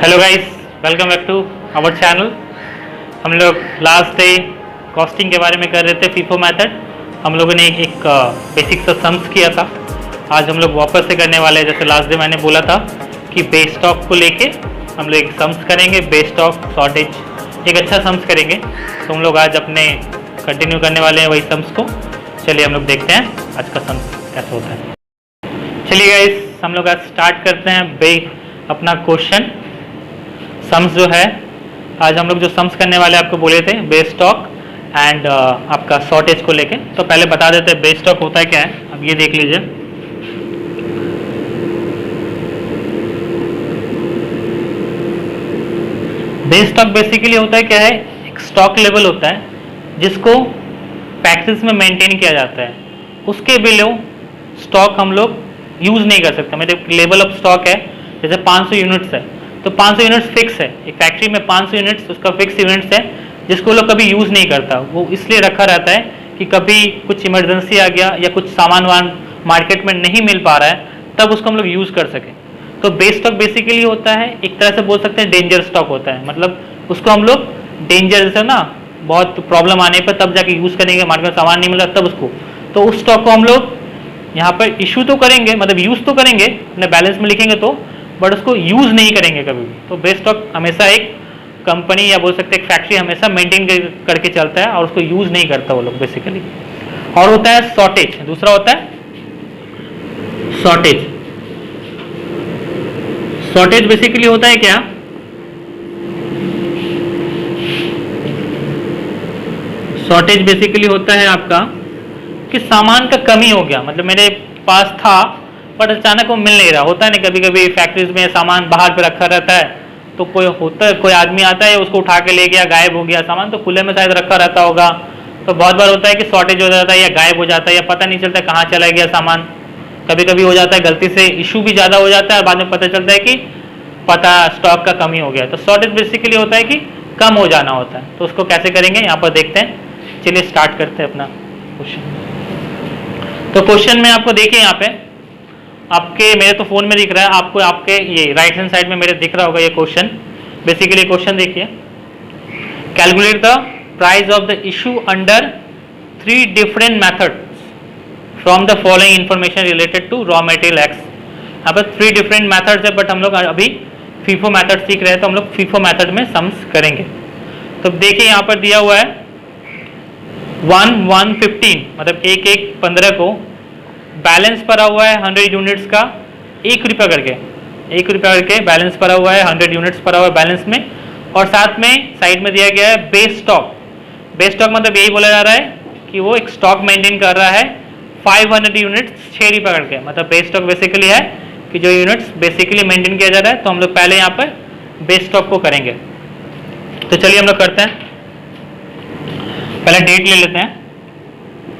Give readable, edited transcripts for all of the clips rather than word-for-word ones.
Hello guys, welcome back to our channel. हम लोग last day costing के बारे में कर रहे थे फीफो मेथड। हम लोगों ने एक बेसिक सा सम्स किया था। आज हम लोग वापस से करने वाले हैं। जैसे लास्ट डे मैंने बोला था कि बेस स्टॉक को लेके हम लोग एक सम्स करेंगे, बेस स्टॉक शॉर्टेज एक अच्छा सम्स करेंगे। तो हम लोग आज अपने कंटिन्यू करने वाले हैं वही सम्स को। चलिए हम लोग देखते हैं आज का सम्स कैसा होता है। चलिए गाइस, हम लोग आज स्टार्ट करते हैं अपना क्वेश्चन सम्स जो है। आज हम लोग जो सम्स करने वाले आपको बोले थे बेस स्टॉक एंड आपका शॉर्टेज को लेके। तो पहले बता देते हैं बेस स्टॉक होता है क्या है। अब ये देख लीजिए, बेस स्टॉक बेसिकली होता है क्या है, एक स्टॉक लेवल होता है जिसको पैकेज में मेंटेन किया जाता है। उसके बिलो स्टॉक हम लोग यूज़ नहीं कर सकते। मतलब लेवल ऑफ स्टॉक है, जैसे 500 यूनिट्स है तो 500 यूनिट्स फिक्स है। एक फैक्ट्री में 500 यूनिट्स उसका फिक्स यूनिट्स है जिसको लोग कभी यूज़ नहीं करता। वो इसलिए रखा रहता है कि कभी कुछ इमरजेंसी आ गया या कुछ सामान वान मार्केट में नहीं मिल पा रहा है, तब उसको हम लोग यूज़ कर सकें। तो बेस स्टॉक बेसिकली होता है, एक तरह से बोल सकते हैं डेंजर स्टॉक होता है। मतलब उसको हम लोग डेंजर, जैसे ना बहुत प्रॉब्लम आने पर तब जाके यूज़ करेंगे, मार्केट में सामान नहीं मिला तब उसको। तो उस स्टॉक को हम लोग यहाँ पर इशू तो करेंगे, मतलब यूज़ तो करेंगे, अपने बैलेंस में लिखेंगे तो, बट उसको यूज़ नहीं करेंगे कभी भी। तो बेस स्टॉक हमेशा एक कंपनी या बोल सकते हैं एक फैक्ट्री हमेशा मेंटेन करके चलता है और उसको यूज़ नहीं करता वो लोग बेसिकली। और होता है शॉर्टेज, दूसरा होता है शॉर्टेज। शॉर्टेज बेसिकली होता है क्या, शॉर्टेज बेसिकली होता है आपका कि सामान का कमी हो गया। मतलब मेरे पास था बट अचानक वो मिल नहीं रहा। होता है ना कभी कभी फैक्ट्रीज में सामान बाहर पे रखा रहता है, तो कोई होता है, कोई आदमी आता है उसको उठा के ले गया, गायब हो गया सामान, तो खुले में शायद रखा रहता होगा। तो बहुत बार होता है कि शॉर्टेज हो जाता है या गायब हो जाता है या पता नहीं चलता कहाँ चला गया सामान। कभी कभी हो जाता है गलती से इशू भी ज़्यादा हो जाता है, बाद में पता चलता है कि पता स्टॉक का कमी हो गया। तो शॉर्टेज बेसिकली होता है कि कम हो जाना होता है। तो उसको कैसे करेंगे यहाँ पर देखते हैं। चलिए स्टार्ट करते हैं अपना क्वेश्चन। तो क्वेश्चन में आपको देखिए, यहाँ पे आपके मेरे तो फोन में दिख रहा है, आपको आपके ये राइट हैंड साइड में मेरे दिख रहा होगा ये क्वेश्चन। बेसिकली क्वेश्चन देखिए, calculate the price of the issue under 3 different methods from the following information related to raw material X. यहाँ पर 3 डिफरेंट मेथड्स है, बट हम लोग अभी फीफो मेथड सीख रहे हैं, तो हम लोग फीफो मेथड में सम्स करेंगे। तो देखिए यहाँ पर दिया हुआ है 1,115, मतलब 1,115 को बैलेंस पड़ा हुआ है 100 यूनिट्स का, 1 रुपया करके, 1 रुपया करके बैलेंस पड़ा हुआ है, 100 यूनिट्स पड़ा हुआ है बैलेंस में। और साथ में साइड में दिया गया है बेस स्टॉक। बेस स्टॉक मतलब यही बोला जा रहा है कि वो एक स्टॉक मेंटेन कर रहा है 500 यूनिट्स 6 रुपया करके। मतलब बेस स्टॉक बेसिकली है कि जो यूनिट्स बेसिकली मेंटेन किया जा रहा है। तो हम लोग पहले यहाँ पर बेस स्टॉक को करेंगे। तो चलिए हम लोग करते हैं। पहले डेट ले लेते हैं,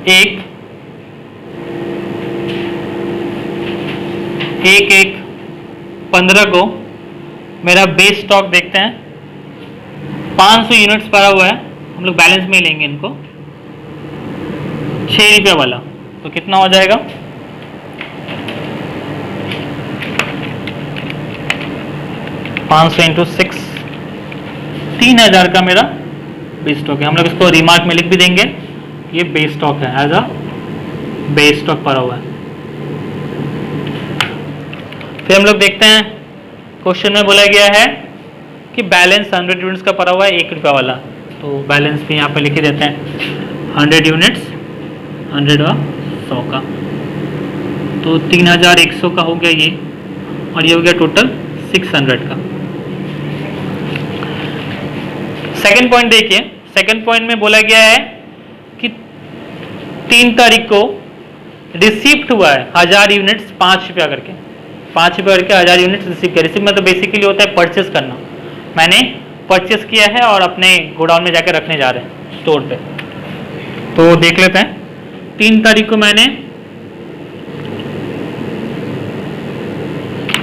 1/1/15 को मेरा बेस स्टॉक देखते हैं 500 यूनिट्स पड़ा हुआ है। हम लोग बैलेंस में लेंगे इनको 6 रुपया वाला। तो कितना हो जाएगा, 500 × 6, 3000 का मेरा बेस स्टॉक है। हम लोग इसको रिमार्क में लिख भी देंगे, ये बेस स्टॉक है, एज अ बेस स्टॉक पड़ा हुआ है। फिर हम लोग देखते हैं क्वेश्चन में बोला गया है कि बैलेंस 100 यूनिट्स का पड़ा हुआ है 1 रुपया वाला। तो बैलेंस भी यहाँ पे लिख देते हैं 100 यूनिट्स, 100 और 100 का, तो 3100 का हो गया ये, और ये हो गया टोटल 600 का। सेकंड पॉइंट देखिए, सेकंड पॉइंट में बोला गया है कि 3 तारीख को रिसीप्ट हुआ है 1000 यूनिट्स 5 रुपया करके, 5 रुपया करके 1000 यूनिट्स रिसीव किया। रिसीव मतलब बेसिकली होता है परचेस करना। मैंने परचेस किया है और अपने गोडाउन में जाकर रखने जा रहे हैं स्टोर पे। तो देख लेते हैं, 3 तारीख को मैंने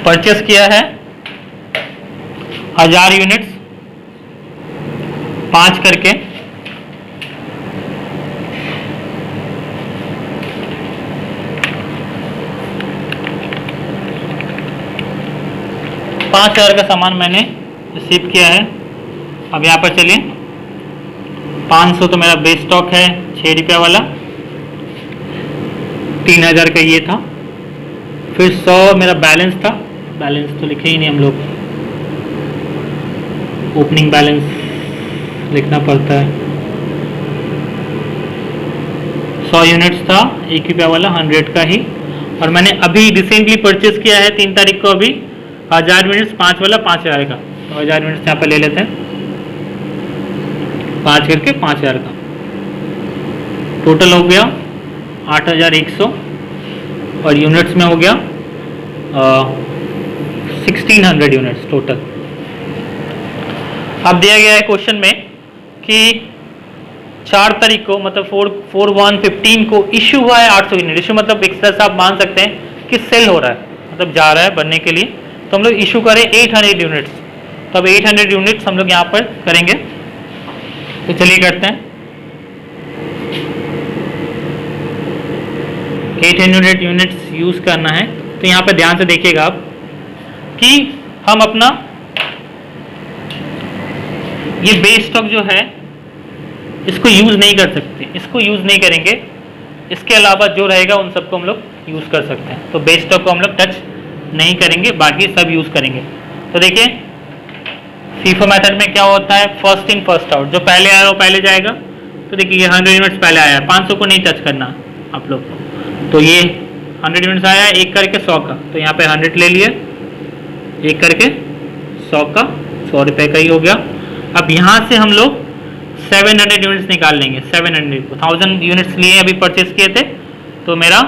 परचेस किया है 1000 यूनिट्स 5 करके, 5,000 का सामान मैंने रिसीव किया है। अब यहाँ पर चलिए 500 तो मेरा बेस स्टॉक है 6 रुपया वाला, 3000 का ये था। फिर 100 मेरा बैलेंस था, बैलेंस तो लिखे ही नहीं हम लोग, ओपनिंग बैलेंस लिखना पड़ता है। 100 यूनिट्स था 1 रुपया वाला 100 का ही। और मैंने अभी रिसेंटली परचेज किया है 3 तारीख को अभी 1000 यूनिट्स 5 वाला 5000 का। तो 1000 यूनिट्स यहाँ पर ले लेते हैं, 5 करके 5000 का। टोटल हो गया 8100 और यूनिट्स में हो गया 1600 यूनिट्स टोटल। अब दिया गया है क्वेश्चन में कि 4 तारीख को मतलब 4/1/15 को इशू हुआ है 800 यूनिट। इशू मतलब एक तरह से आप मान सकते हैं कि सेल हो रहा है, मतलब जा रहा है बनने के लिए। तो हम लोग इशू करें 800 यूनिट्स, तो अब 800 यूनिट्स हम लोग यहाँ पर करेंगे। तो चलिए करते हैं। 800 यूनिट्स यूज़ करना है। तो यहाँ पर ध्यान से देखिएगा आप कि हम अपना ये बेस स्टॉक जो है इसको यूज़ नहीं कर सकते, इसको यूज़ नहीं करेंगे। इसके अलावा जो रहेगा उन सबको हम लोग यूज़ कर सकते हैं। तो बेस स्टॉक को हम लोग टच नहीं करेंगे, बाकी सब यूज़ करेंगे। तो देखिए फीफो मेथड में क्या होता है, फर्स्ट इन फर्स्ट आउट। जो पहले आया वो पहले जाएगा। तो देखिए ये 100 यूनिट्स पहले आया, 500 को नहीं टच करना आप लोग को। तो ये 100 यूनिट्स आया एक करके 100 का, तो यहाँ पे 100 ले लिए, एक करके 100 का 100 रुपये का ही हो गया। अब यहाँ से हम लोग 700 यूनिट्स निकाल लेंगे। 700 को 1000 यूनिट्स लिए अभी परचेस किए थे, तो मेरा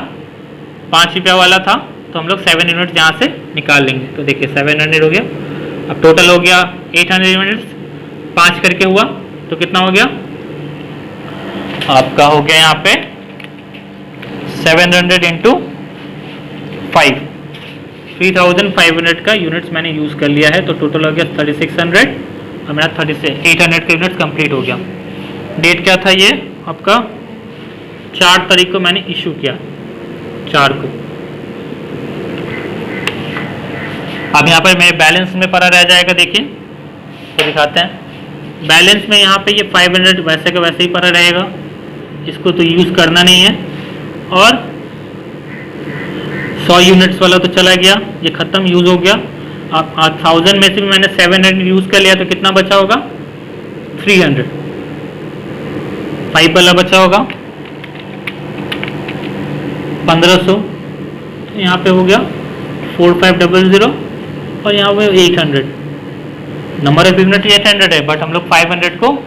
5 रुपया वाला था, तो हम लोग 7 यूनिट्स यहाँ से निकाल लेंगे। तो देखिए 700 हो गया। अब टोटल हो गया 800 यूनिट्स, 5 करके हुआ तो कितना हो गया आपका, हो गया यहाँ पे 700 इंटू 5, 3500 का यूनिट्स मैंने यूज़ कर लिया है। तो टोटल हो गया 3600 और मेरा 800 का यूनिट्स कंप्लीट हो गया। डेट क्या था ये आपका, 4 तारीख को मैंने इशू किया, 4 को। अब यहाँ पर मेरे बैलेंस में पड़ा रह जाएगा, देखिए तो दिखाते हैं। बैलेंस में यहाँ पे ये 500 वैसे का वैसे ही पड़ा रहेगा, इसको तो यूज़ करना नहीं है। और 100 यूनिट्स वाला तो चला गया, ये ख़त्म, यूज़ हो गया। अब 1000 में से भी मैंने 700 यूज़ कर लिया, तो कितना बचा होगा 300। 5 वाला बचा होगा 1500, तो यहाँ पे हो गया 4500 और यहाँ पे 800। नंबर ऑफ यूनिट 800 है, बट हम लोग 500 को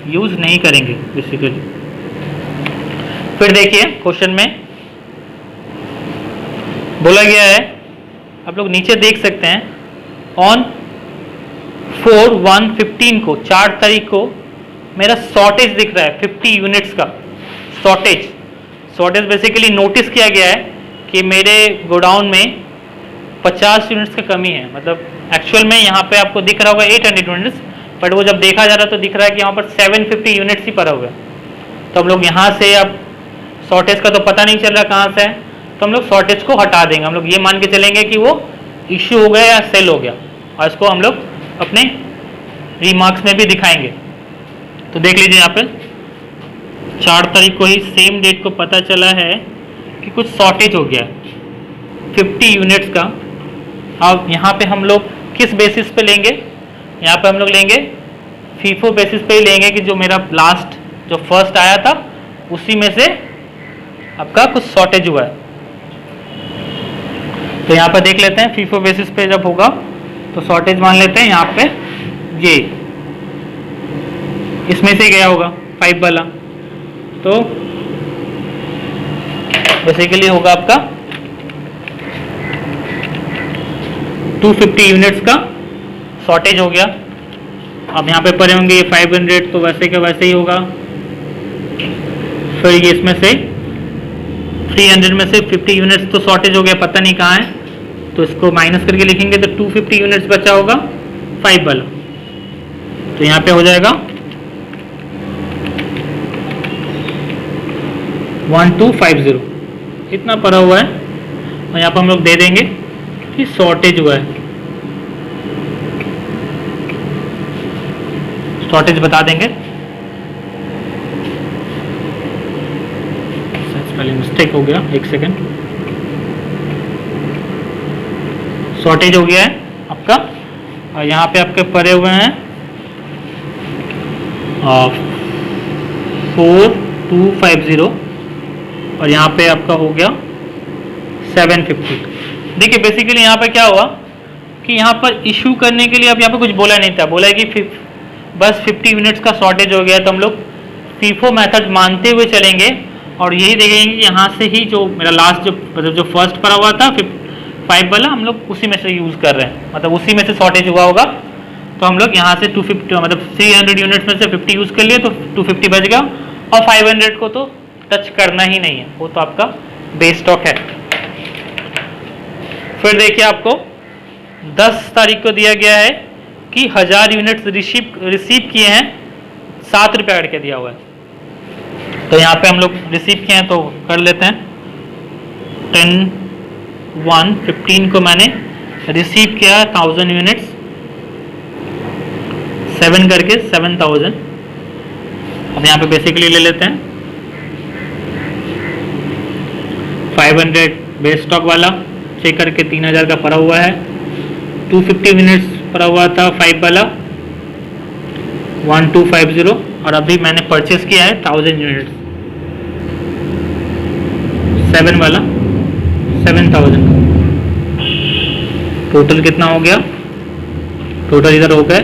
यूज़ नहीं करेंगे बेसिकली। फिर देखिए क्वेश्चन में बोला गया है, आप लोग नीचे देख सकते हैं, ऑन 4/1/15 को 4 तारीख को मेरा शॉर्टेज दिख रहा है 50 यूनिट्स का शॉर्टेज बेसिकली नोटिस किया गया है कि मेरे गोडाउन में 50 यूनिट्स का कमी है। मतलब एक्चुअल में यहाँ पे आपको दिख रहा होगा 800 यूनिट्स, बट वो जब देखा जा रहा तो दिख रहा है कि यहाँ पर 750 यूनिट्स ही पड़ा हुआ है। तो हम लोग यहाँ से अब शॉर्टेज का तो पता नहीं चल रहा कहाँ से है, तो हम लोग शॉर्टेज को हटा देंगे। हम लोग ये मान के चलेंगे कि वो इश्यू हो गया या सेल हो गया, और इसको हम लोग अपने रिमार्क्स में भी दिखाएंगे। तो देख लीजिए यहाँ पे 4 तारीख को ही सेम डेट को पता चला है कि कुछ शॉर्टेज हो गया 50 यूनिट्स का। अब यहाँ पे हम लोग किस बेसिस पे लेंगे, यहाँ पे हम लोग लेंगे फीफो बेसिस पे ही लेंगे कि जो मेरा लास्ट जो फर्स्ट आया था उसी में से आपका कुछ शॉर्टेज हुआ है। तो यहाँ पर देख लेते हैं फीफो बेसिस पे जब होगा तो शॉर्टेज मान लेते हैं। यहाँ पे ये इसमें से गया होगा 5 वाला, तो बेसिकली होगा आपका 250 यूनिट्स का शॉर्टेज हो गया। अब यहाँ पे पड़े होंगे ये 500, तो वैसे का वैसे ही होगा। फिर ये इसमें से 300 में से 50 यूनिट्स तो शॉर्टेज हो गया, पता नहीं कहाँ है, तो इसको माइनस करके लिखेंगे तो 250 यूनिट्स बचा होगा 5 वाला। तो यहाँ पे हो जाएगा 1250, इतना पड़ा हुआ है। और यहाँ पर हम लोग दे देंगे कि शॉर्टेज हुआ है। शॉर्टेज बता देंगे। पहले मिस्टेक हो गया, एक सेकेंड। शॉर्टेज हो गया है आपका, और यहाँ पे आपके पड़े हुए हैं 4250, और यहाँ पे आपका हो गया 750। देखिए बेसिकली यहाँ पे क्या हुआ कि यहाँ पर इशू करने के लिए अब यहाँ पे कुछ बोला नहीं था, बोला है कि बस 50 यूनिट्स का शॉर्टेज हो गया, तो हम लोग फीफो मेथड मानते हुए चलेंगे और यही देखेंगे कि यहाँ से ही जो मेरा लास्ट जो मतलब जो फर्स्ट पड़ा हुआ था 5 वाला, हम लोग उसी में से यूज़ कर रहे हैं, मतलब उसी में से शॉर्टेज हुआ होगा। तो हम लोग यहाँ से 250 मतलब 300 यूनिट्स में से 50 यूज़ कर लिए तो 250 बच गया, और 500 को तो टच करना ही नहीं है, वो तो आपका बेस स्टॉक है। फिर देखिए आपको 10 तारीख को दिया गया है कि 1000 यूनिट्स रिसीव किए हैं, 7 रुपये करके दिया हुआ है। तो यहाँ पे हम लोग रिसीव किए हैं तो कर लेते हैं। 10/1/15 को मैंने रिसीव किया 1000 यूनिट्स, 7 करके 7000। अब यहाँ पे बेसिकली ले लेते हैं 500 बेस स्टॉक वाला, चेक करके 3000 का पड़ा हुआ है। 250 यूनिट्स पड़ा हुआ था 5 वाला 1250, और अभी मैंने परचेस किया है 1000 यूनिट्स 7 वाला 7000। टोटल कितना हो गया? टोटल इधर हो गए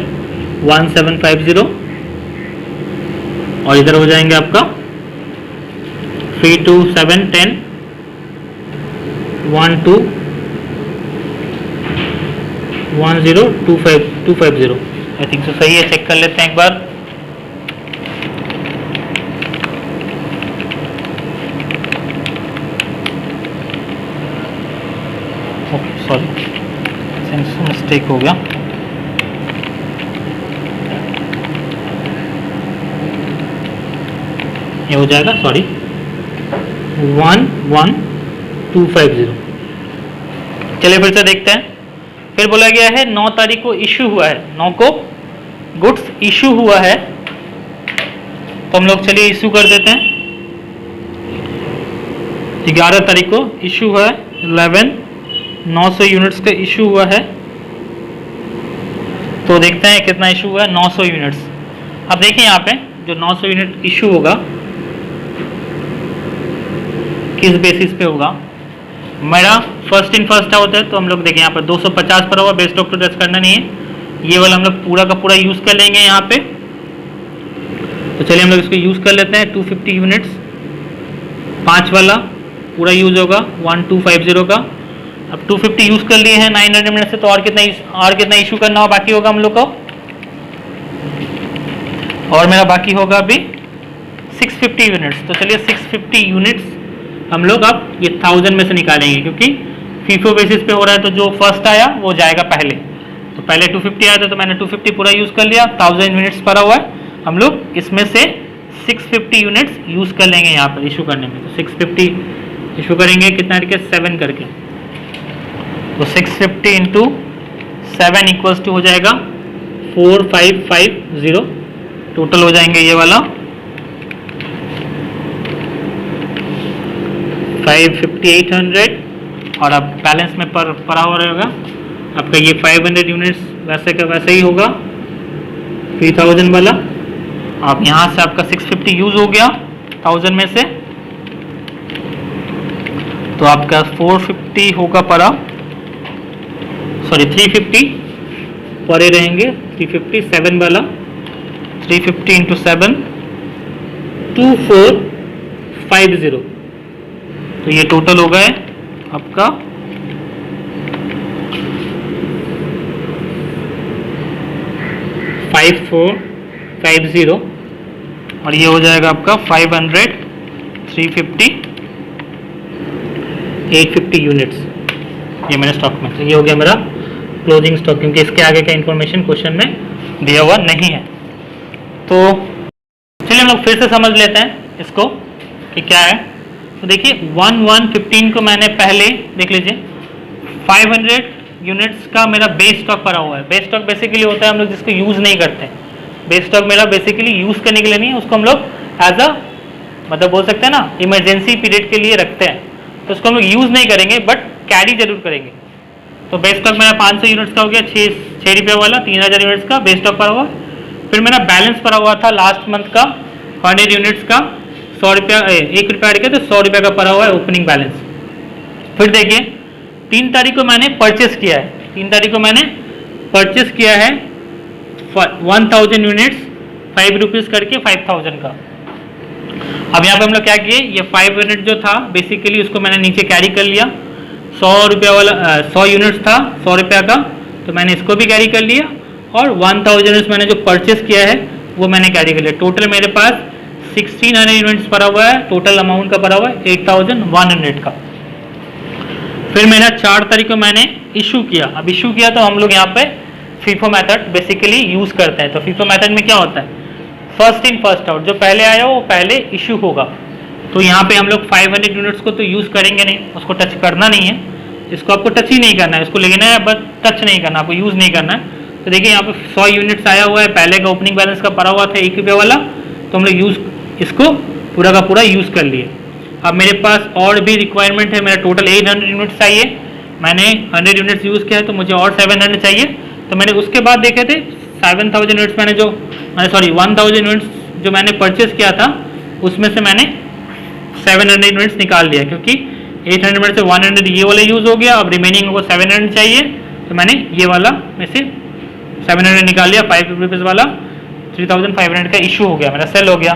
1750, और इधर हो जाएंगे आपका 3 2 7 10 1 2 1 0 2 5 250। आई थिंक सो सही है, चेक कर लेते हैं एक बार। ओके सॉरी, सेंसर मिस्टेक हो गया। ये हो जाएगा, सॉरी 11250। चलिए फिर से देखते हैं। फिर बोला गया है 9 तारीख को इशू हुआ है, 9 को गुड्स इशू हुआ है, तो हम लोग चलिए इशू कर देते हैं। 11 तारीख को इशू हुआ है 900 यूनिट्स का इशू हुआ है, तो देखते हैं कितना इशू हुआ है। 900 यूनिट्स। अब देखिए यहाँ पे जो 900 यूनिट इशू होगा किस बेसिस पे होगा, मेरा फर्स्ट इन फर्स्ट आउट है, तो हम लोग देखें यहाँ पर 250 पर हुआ, बेस स्टॉक तो टच करना नहीं है, ये वाला हम लोग पूरा का पूरा यूज़ कर लेंगे यहाँ पे। तो चलिए हम लोग इसको यूज़ कर लेते हैं। 250 यूनिट्स 5 वाला पूरा यूज़ होगा 1250 का। अब 250 यूज़ कर लिए हैं 900 मिनट से, तो और कितना इशू करना बाकी होगा हम लोग को, और मेरा बाकी होगा अभी 650 यूनिट्स। तो चलिए 650 यूनिट्स हम लोग अब ये 1000 में से निकालेंगे, क्योंकि फीफो बेसिस पे हो रहा है, तो जो फर्स्ट आया वो जाएगा पहले। तो पहले 250 आया था, तो मैंने 250 पूरा यूज़ कर लिया। 1000 यूनिट्स पड़ा हुआ है, हम लोग इसमें से 650 यूनिट्स यूज़ कर लेंगे यहाँ पर इशू करने में। तो 650 इशू करेंगे कितना करके, 7 करके। तो 650 इंटू 7 इक्वल्स टू हो जाएगा 4550। टोटल हो जाएंगे ये वाला 550 और अब बैलेंस में पड़ा हुआ रहेगा आपका ये 500 यूनिट्स, वैसे का वैसे ही होगा 3000 वाला। अब यहाँ से आपका 650 यूज हो गया 1000 में से, तो आपका 450 होगा पड़ा, सॉरी 350 पड़े रहेंगे। 350 7 वाला 350 इंटू 7 2450। तो ये टोटल हो गए आपका 5450, और ये हो जाएगा आपका 500 350 850 यूनिट्स ये मेरे स्टॉक में। तो ये हो गया मेरा क्लोजिंग स्टॉक, क्योंकि इसके आगे का इंफॉर्मेशन क्वेश्चन में दिया हुआ नहीं है। तो चलिए हम लोग फिर से समझ लेते हैं इसको कि क्या है। तो देखिए 1115 को मैंने पहले देख लीजिए 500 यूनिट्स का मेरा बेस स्टॉक पड़ा हुआ है। बेस स्टॉक बेसिकली होता है हम लोग जिसको यूज़ नहीं करते, बेस स्टॉक मेरा बेसिकली यूज़ करने के लिए नहीं है, उसको हम लोग एज अ मतलब बोल सकते हैं ना इमरजेंसी पीरियड के लिए रखते हैं, तो उसको हम लोग यूज़ नहीं करेंगे बट कैरी जरूर करेंगे। तो बेस स्टॉक मेरा 500 यूनिट्स का हो गया, 6 रुपये वाला 3000 यूनिट्स का बेस स्टॉक पड़ा हुआ। फिर मेरा बैलेंस पड़ा हुआ था लास्ट मंथ का 100 यूनिट्स का, 100 रुपया 1 रुपया ऐड किया तो 100 रुपये का पड़ा हुआ है ओपनिंग बैलेंस। फिर देखिए 3 तारीख को मैंने परचेस किया है, 3 तारीख को मैंने परचेस किया है 1000 यूनिट्स 5 रुपीज़ करके 5000 का। अब यहाँ पे हम लोग क्या किए, ये 5 यूनिट जो था बेसिकली उसको मैंने नीचे कैरी कर लिया। 100 रुपया वाला 100 यूनिट्स था 100 रुपया का, तो मैंने इसको भी कैरी कर लिया और 1000 यूनिट्स मैंने जो परचेस किया है वो मैंने कैरी कर लिया। टोटल मेरे पास 1600 यूनिट्स पड़ा हुआ है, टोटल अमाउंट का पड़ा हुआ है 8100 का। फिर मेरा 4 तारीख को मैंने इशू किया। अब इशू किया तो हम लोग यहाँ पे फीफो मेथड बेसिकली यूज़ करते हैं। तो फीफो मेथड में क्या होता है, फर्स्ट इन फर्स्ट आउट, जो पहले आया वो पहले इशू होगा। तो यहाँ पे हम लोग 500 यूनिट्स को तो यूज़ करेंगे नहीं, उसको टच करना नहीं है, इसको आपको टच ही नहीं करना है, इसको लेना है बस टच नहीं करना, आपको यूज़ नहीं करना है। तो देखिए यहाँ पे 100 यूनिट्स आया हुआ है, पहले का ओपनिंग बैलेंस का पड़ा हुआ था 1 रुपये वाला, तो हम लोग इसको पूरा का पूरा यूज़ कर लिए। अब मेरे पास और भी रिक्वायरमेंट है, मेरा टोटल 800 यूनिट्स चाहिए, मैंने 100 यूनिट्स यूज़ किया है तो मुझे और 700 चाहिए। तो मैंने उसके बाद देखे थे 7000 यूनिट्स मैंने 1000 यूनिट्स जो मैंने परचेस किया था उसमें से मैंने 700 यूनिट्स निकाल लिया, क्योंकि 800 में से 100 ये वाला यूज़ हो गया। अब रिमेनिंग को 700 चाहिए, तो मैंने ये वाला में से 700 निकाल लिया। 5 रुपीज़ वाला 3500 का इशू हो गया, मेरा सेल हो गया।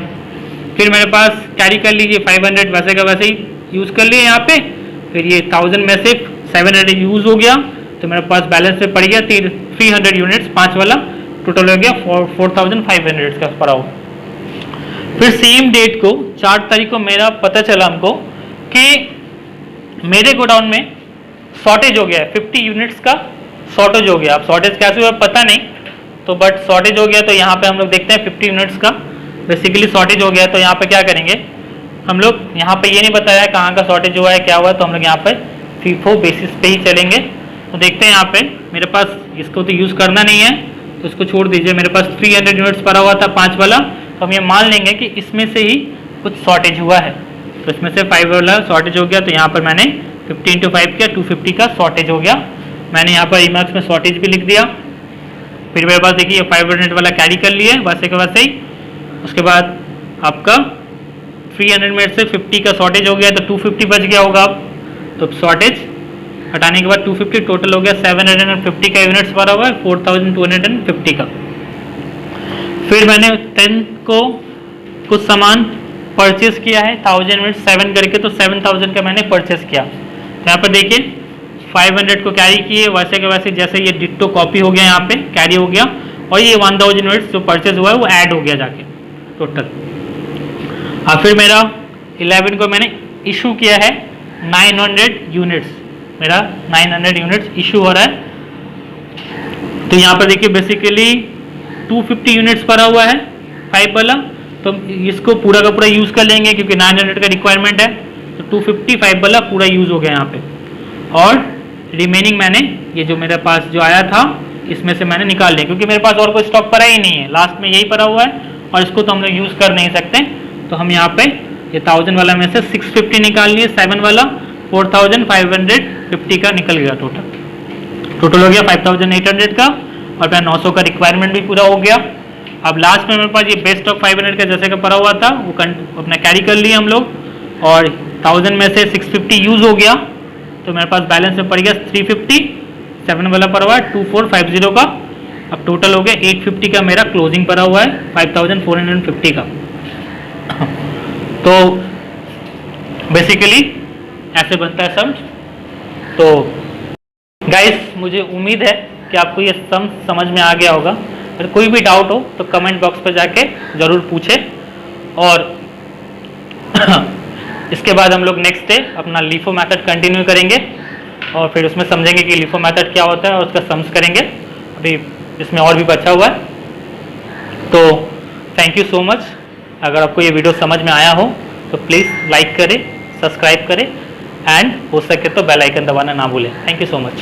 फिर मेरे पास कैरी कर लीजिए 500 वैसे का वैसे ही यूज़ कर लिए यहाँ पे। फिर ये 1000 में से 700 यूज़ हो गया, तो मेरे पास बैलेंस में पड़ गया 300 यूनिट्स 5 वाला, टोटल हो गया 4500 का पड़ा हुआ। फिर सेम डेट को 4 तारीख को मेरा पता चला हमको कि मेरे गोडाउन में शॉर्टेज हो गया है, 50 यूनिट्स का शॉर्टेज हो गया। अब शॉर्टेज कैसे हुआ पता नहीं, तो बट शॉर्टेज हो गया। तो यहाँ पे हम लोग देखते हैं 50 यूनिट्स का बेसिकली शॉर्टेज हो गया। तो यहाँ पे क्या करेंगे हम लोग, यहाँ पे ये नहीं बताया है कहाँ का शॉर्टेज हुआ है क्या हुआ है, तो हम लोग यहाँ पे फीफो बेसिस पे ही चलेंगे। तो देखते हैं यहाँ पे मेरे पास इसको तो यूज़ करना नहीं है तो इसको छोड़ दीजिए। मेरे पास 300 यूनिट्स पड़ा हुआ था 5 वाला, तो हम ये मान लेंगे कि इसमें से ही कुछ शॉर्टेज हुआ है। तो इसमें से 5 वाला शॉर्टेज हो गया, तो यहाँ पर मैंने 50 × 5 किया, 250 का शॉर्टेज हो गया। मैंने यहाँ पर ईमार्क्स में शॉर्टेज भी लिख दिया। फिर मेरे पास देखिए 500 वाला कैरी कर लिए वैसे के वैसे ही। उसके बाद आपका 300 में से 50 का शॉर्टेज हो गया, तो 250 बच गया होगा। अब तो शॉर्टेज हटाने के बाद 250 टोटल हो गया 750 का यूनिट्स भरा हुआ है 4250 का। फिर मैंने 10 को कुछ सामान परचेस किया है 1000 यूनिट्स 7 करके, तो 7000 का मैंने परचेस किया। तो यहाँ पर देखिए 500 को कैरी किए वैसे के वैसे, जैसे ये डिट्टो कॉपी हो गया यहाँ पे कैरी हो गया, और ये 1000 यूनिट्स जो परचेस हुआ है वो ऐड हो गया जाके टोटल। अब फिर मेरा 11 को मैंने इशू किया है 900 यूनिट्स, मेरा 900 यूनिट्स इशू हो रहा है। तो यहाँ पर देखिए बेसिकली 250 यूनिट्स पड़ा हुआ है 5 वाला, तो इसको पूरा का पूरा यूज़ कर लेंगे क्योंकि 900 का रिक्वायरमेंट है। तो 255 वाला पूरा यूज़ हो गया यहाँ पे, और रिमेनिंग मैंने ये जो मेरे पास जो आया था इसमें से मैंने निकाल लिया, क्योंकि मेरे पास और कोई स्टॉक पड़ा ही नहीं है, लास्ट में यही पड़ा हुआ है और इसको तो हम लोग यूज़ कर नहीं सकते। तो हम यहाँ पे ये 1000 वाला में से 650 निकाल लिए, 7 वाला 4550 का निकल गया टोटल हो गया 5800 का, और मेरा 900 का रिक्वायरमेंट भी पूरा हो गया। अब लास्ट में मेरे पास ये बेस्ट ऑफ 500 का जैसे का पड़ा हुआ था वो अपना कैरी कर लिए हम लोग, और 1000 में से 650 यूज़ हो गया, तो मेरे पास बैलेंस में पड़ गया 350, 7 वाला पड़ा हुआ है 2450 का। अब टोटल हो गया 850 का मेरा क्लोजिंग पड़ा हुआ है 5450 का। तो बेसिकली ऐसे बनता है सम। तो गाइस मुझे उम्मीद है कि आपको ये सम समझ में आ गया होगा। अगर कोई भी डाउट हो तो कमेंट बॉक्स पर जाके ज़रूर पूछें, और इसके बाद हम लोग नेक्स्ट डे अपना लीफो मेथड कंटिन्यू करेंगे, और फिर उसमें समझेंगे कि लीफो मेथड क्या होता है और उसका सम्स करेंगे। अभी इसमें और भी बचा हुआ है। तो थैंक यू सो मच। अगर आपको ये वीडियो समझ में आया हो तो प्लीज़ लाइक करें, सब्सक्राइब करें, एंड हो सके तो बेल आइकन दबाना ना भूलें। Thank you so much.